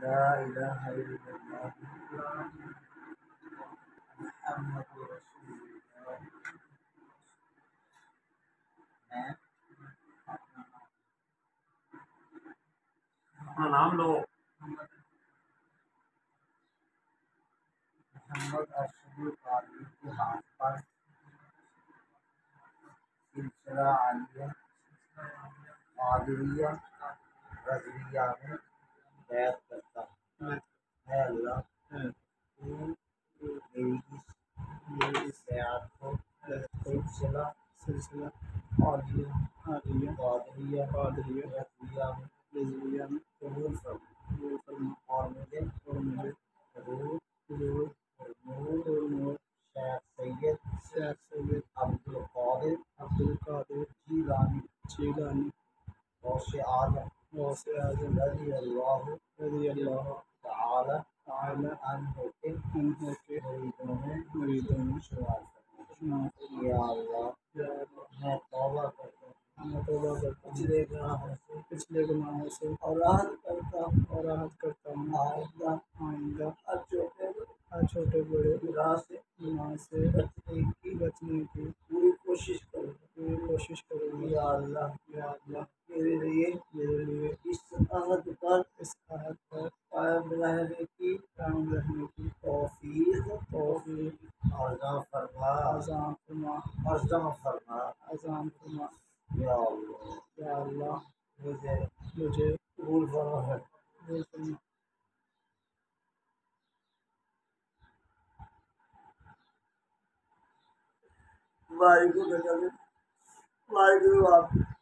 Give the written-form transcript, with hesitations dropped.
لا الہ الا اللہ محمد رسول اللہ۔ میں اپنا نام لو۔ محمد ارشد قادری کے ہاتھ پر سلسلہ عالیہ قادریہ رضویہ میں بیعت کرتا ہوں۔ اے اللہ، تو میری اس بیعت کو سلسلہ عالیہ قادریہ رضویہ میں قبول فرما اور مجھے حضور نور شیخ سید عبدالقادر جیلانی غوث اعظم رضی اللہ تعالی عنہ کے مریدوں میں شمار فرما۔ یا اللہ، میں توبہ کرتا ہوں پچھلے گناہوں سے اور عہد کرتا ہوں آئندہ ہر چھوٹے بڑے گناہ سے بچنے کی پوری کوشش کروں۔ یا اللہ، میرے لیے اس عہد پر قائم رہنے کی توفیق عطا فرما۔ یا اللہ، مجھے قبول فرما۔ وعلیکم السلام۔